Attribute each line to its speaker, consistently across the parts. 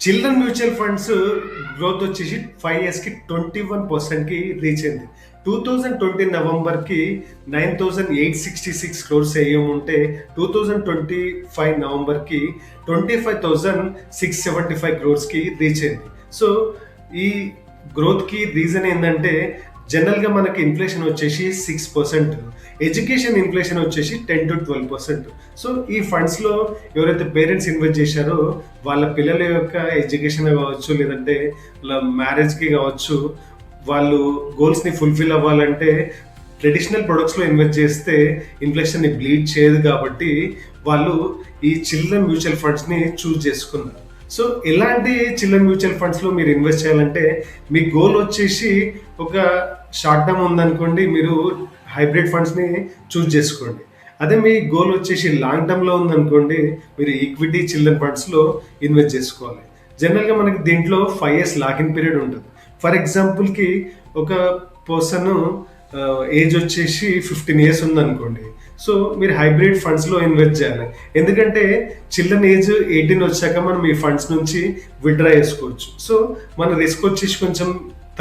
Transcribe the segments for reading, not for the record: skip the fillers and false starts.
Speaker 1: Children mutual funds growth వచ్చేసి 5 ఇయర్స్‌కి 21%కి reach అయింది. 2020 నవంబర్‌కి 9,866 క్రోర్స్ ఏఎం ఉంటే 2025 నవంబర్‌కి 25,675 క్రోర్స్‌కి రీచ్ అయింది. సో, ఈ గ్రోత్‌కి రీజన్ ఏందంటే జనరల్‌గా మనకి ఇన్‌ఫ్లేషన్ వచ్చేసి 6%, ఎడ్యుకేషన్ ఇన్‌ఫ్లేషన్ వచ్చేసి 10-12%. సో, ఈ ఫండ్స్‌లో ఎవరైతే పేరెంట్స్ ఇన్వెస్ట్ చేశారో వాళ్ళ పిల్లల యొక్క ఎడ్యుకేషన్ కావచ్చు, లేదంటే వాళ్ళ మ్యారేజ్‌కి కావచ్చు, వాళ్ళు గోల్స్‌ని ఫుల్‌ఫిల్ అవ్వాలంటే ట్రెడిషనల్ ప్రొడక్ట్స్‌లో ఇన్వెస్ట్ చేస్తే ఇన్‌ఫ్లేషన్‌ని బ్లీడ్ చేయదు కాబట్టి వాళ్ళు ఈ చిల్డ్రన్ మ్యూచువల్ ఫండ్స్‌ని చూజ్ చేసుకున్నారు. సో, ఎలాంటి చిల్డ్రన్ మ్యూచువల్ ఫండ్స్‌లో మీరు ఇన్వెస్ట్ చేయాలంటే మీ గోల్ వచ్చేసి ఒక షార్ట్ టర్మ్ ఉందనుకోండి, మీరు హైబ్రిడ్ ఫండ్స్‌ని చూజ్ చేసుకోండి. అదే మీ గోల్ వచ్చేసి లాంగ్ టర్మ్‌లో ఉందనుకోండి, మీరు ఈక్విటీ చిల్డ్రన్ ఫండ్స్‌లో ఇన్వెస్ట్ చేసుకోవాలి. జనరల్‌గా మనకి దీంట్లో 5 ఇయర్స్ లాక్ ఇన్ పీరియడ్ ఉంటది. ఫర్ ఎగ్జాంపుల్‌కి ఒక పర్సన్ ఏజ్ వచ్చేసి 15 ఇయర్స్ ఉందనుకోండి. సో, మీరు హైబ్రిడ్ ఫండ్స్‌లో ఇన్వెస్ట్ చేయాలి. ఎందుకంటే చిల్డ్రన్ ఏజ్ 18 వచ్చాక మనం ఈ ఫండ్స్ నుంచి విత్‌డ్రా చేసుకోవచ్చు. సో, మన రిస్క్ వచ్చేసి కొంచెం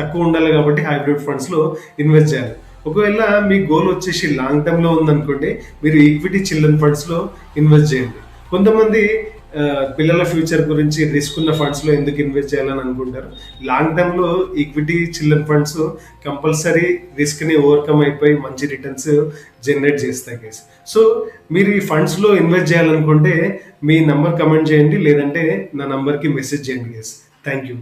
Speaker 1: తక్కువ ఉండాలి కాబట్టి హైబ్రిడ్ ఫండ్స్‌లో ఇన్వెస్ట్ చేయాలి. ఒకవేళ మీ గోల్ వచ్చేసి లాంగ్ టర్మ్‌లో ఉందనుకోండి, మీరు ఈక్విటీ చిల్డ్రన్ ఫండ్స్‌లో ఇన్వెస్ట్ చేయండి. కొంతమంది పిల్లల ఫ్యూచర్ గురించి రిస్క్ ఉన్న ఫండ్స్‌లో ఎందుకు ఇన్వెస్ట్ చేయాలని అనుకుంటారు. లాంగ్ టర్మ్‌లో ఈక్విటీ చిల్డ్రన్ ఫండ్స్ కంపల్సరీ రిస్క్‌ని ఓవర్‌కమ్ అయిపోయి మంచి రిటర్న్స్ జనరేట్ చేస్తాయి గైస్. సో, మీరు ఈ ఫండ్స్‌లో ఇన్వెస్ట్ చేయాలనుకుంటే మీ నంబర్ కమెంట్ చేయండి, లేదంటే నా నంబర్‌కి మెసేజ్ చేయండి గైస్. Thank you.